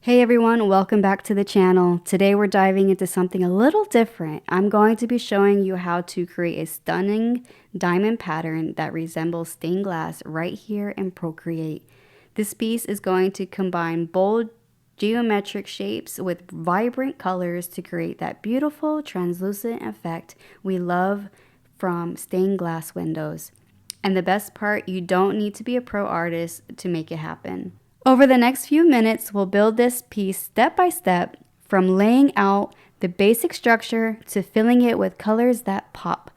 Hey everyone, welcome back to the channel. Today we're diving into something a little different. I'm going to be showing you how to create a stunning diamond pattern that resembles stained glass right here in Procreate. This piece is going to combine bold geometric shapes with vibrant colors to create that beautiful translucent effect we love from stained glass windows. And the best part, you don't need to be a pro artist to make it happen. Over the next few minutes, we'll build this piece step by step, from laying out the basic structure to filling it with colors that pop,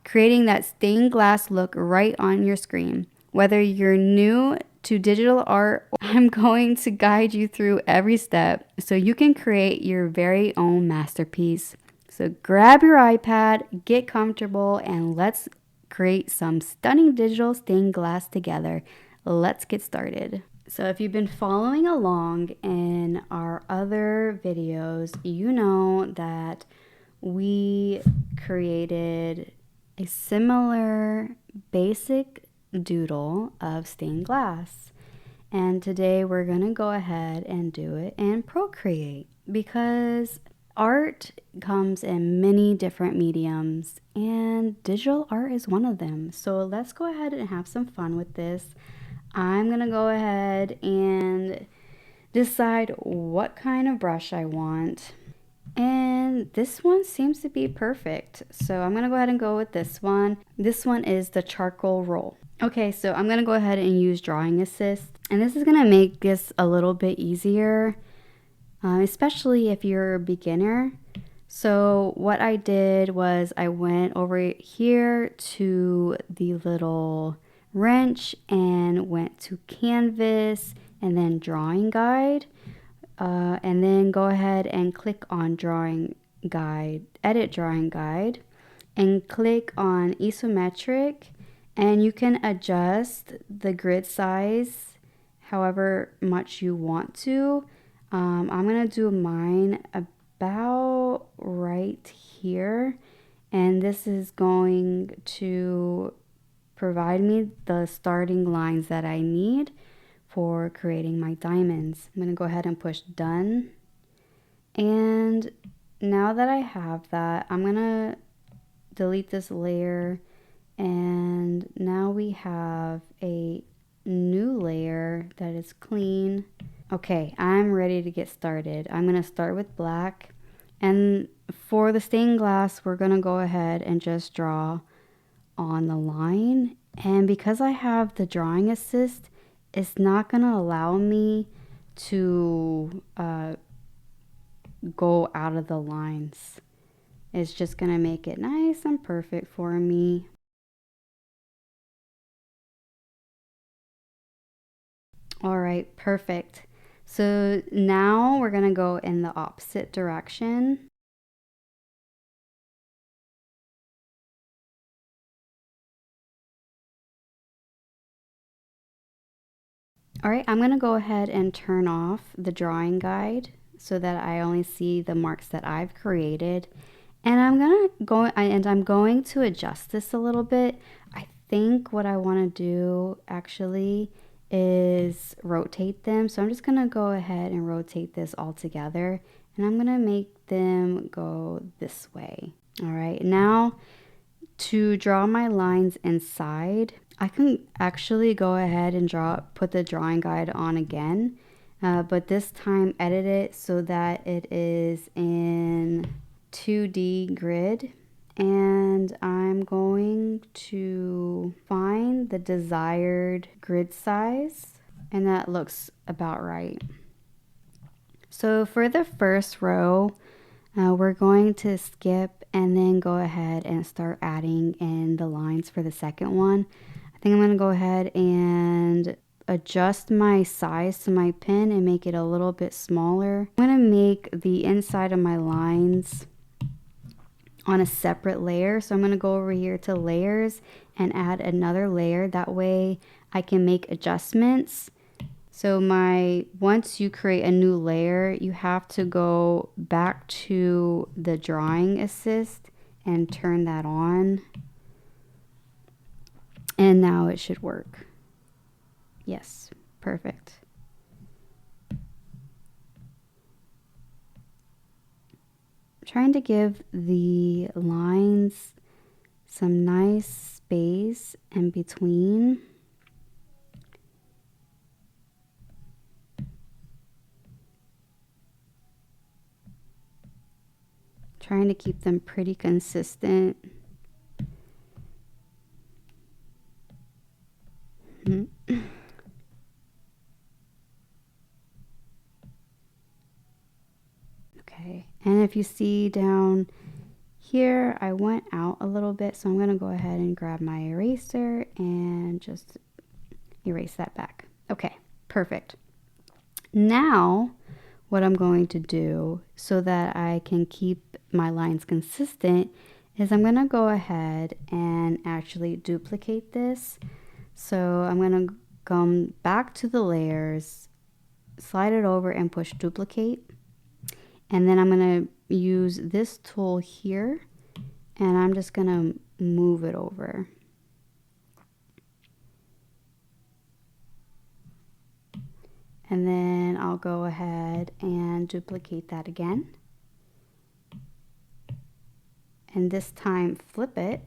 creating that stained glass look right on your screen. Whether you're new to digital art, I'm going to guide you through every step so you can create your very own masterpiece. So grab your iPad, get comfortable, and let's create some stunning digital stained glass together. Let's get started. So if you've been following along in our other videos, you know that we created a similar basic doodle of stained glass. And today we're going to go ahead and do it in Procreate because art comes in many different mediums and digital art is one of them. So let's go ahead and have some fun with this. I'm going to go ahead and decide what kind of brush I want. And this one seems to be perfect. So I'm going to go ahead and go with this one. This one is the charcoal roll. Okay, so I'm going to go ahead and use drawing assist. And this is going to make this a little bit easier, especially if you're a beginner. So what I did was I went over here to the little wrench and went to canvas and then drawing guide, and then go ahead and click on drawing guide, edit drawing guide, and click on isometric, and you can adjust the grid size however much you want to. I'm gonna do mine about right here, and this is going to provide me the starting lines that I need for creating my diamonds. I'm going to go ahead and push done. And now that I have that, I'm going to delete this layer. And now we have a new layer that is clean. Okay, I'm ready to get started. I'm going to start with black. And for the stained glass, we're going to go ahead and just draw on the line, and because I have the drawing assist, it's not going to allow me to go out of the lines. It's just going to make it nice and perfect for me. All right, perfect. So now we're going to go in the opposite direction. All right, I'm going to go ahead and turn off the drawing guide so that I only see the marks that I've created. And I'm going to adjust this a little bit. I think what I want to do actually is rotate them. So I'm just going to go ahead and rotate this all together, and I'm going to make them go this way. All right, now to draw my lines inside, I can actually go ahead and put the drawing guide on again, but this time edit it so that it is in 2D grid. And I'm going to find the desired grid size, and that looks about right. So for the first row, we're going to skip and then go ahead and start adding in the lines for the second one. I think I'm going to go ahead and adjust my size to my pen and make it a little bit smaller. I'm going to make the inside of my lines on a separate layer. So I'm going to go over here to layers and add another layer. That way I can make adjustments. So once you create a new layer, you have to go back to the drawing assist and turn that on. And now it should work. Yes, perfect. Trying to give the lines some nice space in between. Trying to keep them pretty consistent. Okay, and if you see down here, I went out a little bit, so I'm going to go ahead and grab my eraser and just erase that back. Okay, perfect. Now, what I'm going to do so that I can keep my lines consistent is I'm going to go ahead and actually duplicate this. So I'm going to come back to the layers, slide it over and push duplicate. And then I'm going to use this tool here and I'm just going to move it over. And then I'll go ahead and duplicate that again. And this time flip it.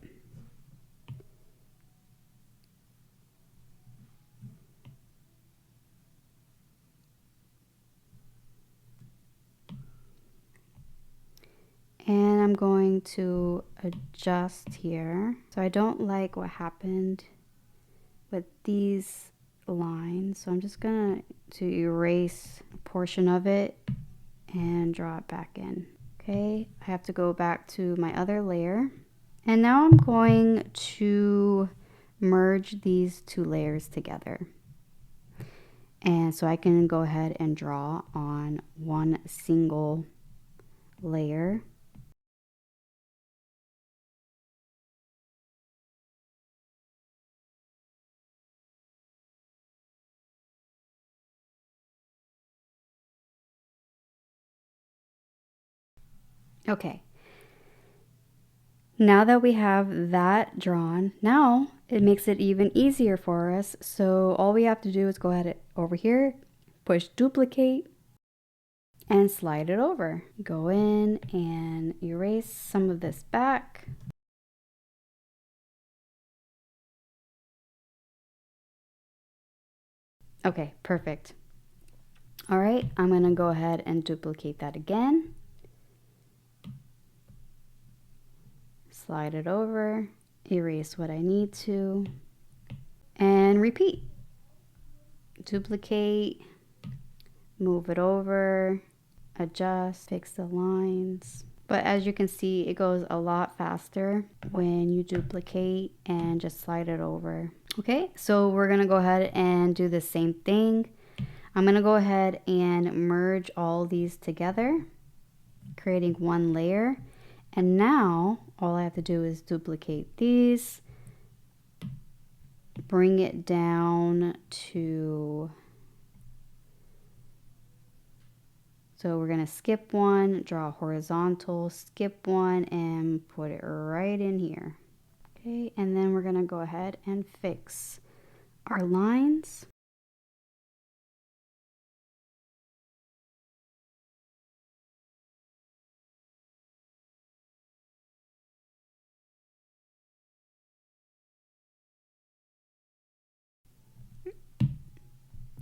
And I'm going to adjust here. So I don't like what happened with these lines. So I'm just going to erase a portion of it and draw it back in. Okay, I have to go back to my other layer. And now I'm going to merge these two layers together. And so I can go ahead and draw on one single layer. Okay. Now that we have that drawn, now it makes it even easier for us. So all we have to do is go ahead over here, push duplicate, and slide it over. Go in and erase some of this back. Okay, perfect. All right, I'm going to go ahead and duplicate that again. Slide it over, erase what I need to, and repeat. Duplicate, move it over, adjust, fix the lines. But as you can see, it goes a lot faster when you duplicate and just slide it over. Okay, so we're gonna go ahead and do the same thing. I'm gonna go ahead and merge all these together, creating one layer. And now all I have to do is duplicate these, bring it down to, so we're going to skip one, draw a horizontal, skip one, and put it right in here. Okay, and then we're going to go ahead and fix our lines.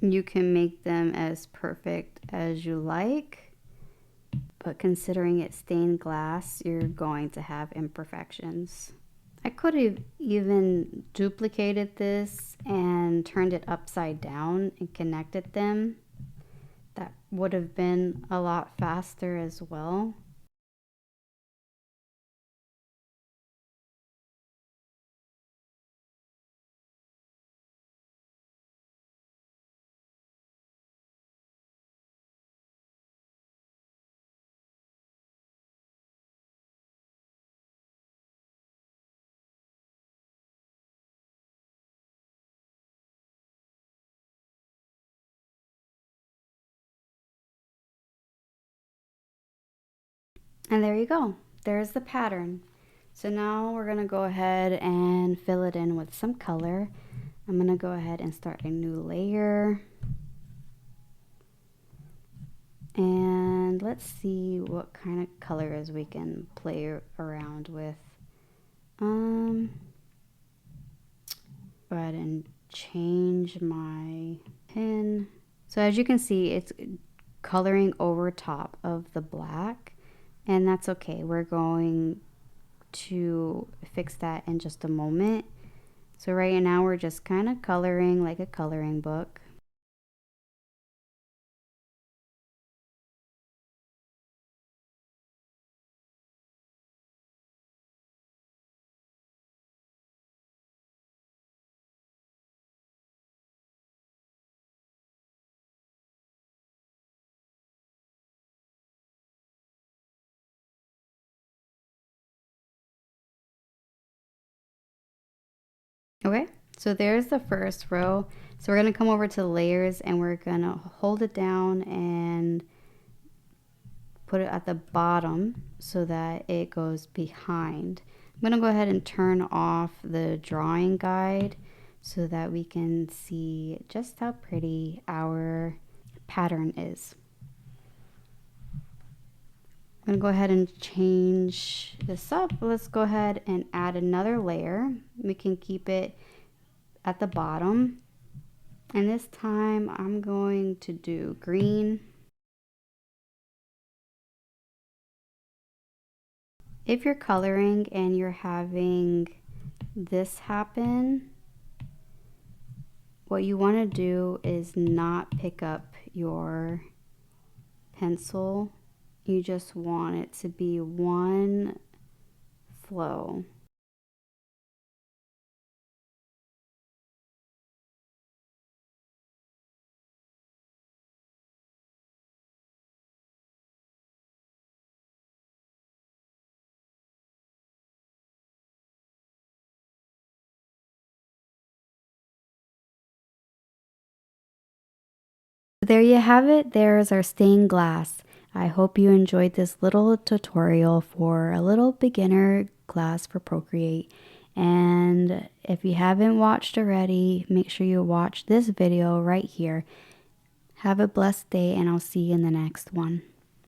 You can make them as perfect as you like, but considering it's stained glass, you're going to have imperfections. I could have even duplicated this and turned it upside down and connected them. That would have been a lot faster as well. And there you go. There's the pattern. So now we're going to go ahead and fill it in with some color. I'm going to go ahead and start a new layer. And let's see what kind of colors we can play around with. Go ahead and change my pen. So as you can see, it's coloring over top of the black, and that's okay. We're going to fix that in just a moment. So right now we're just kind of coloring like a coloring book. Okay, so there's the first row. So we're gonna come over to layers and we're gonna hold it down and put it at the bottom so that it goes behind. I'm gonna go ahead and turn off the drawing guide so that we can see just how pretty our pattern is. I'm gonna go ahead and change this up. Let's go ahead and add another layer. We can keep it at the bottom. And this time I'm going to do green. If you're coloring and you're having this happen, what you want to do is not pick up your pencil. You just want it to be one flow. There you have it. There's our stained glass. I hope you enjoyed this little tutorial for a little beginner class for Procreate. And if you haven't watched already, make sure you watch this video right here. Have a blessed day, and I'll see you in the next one.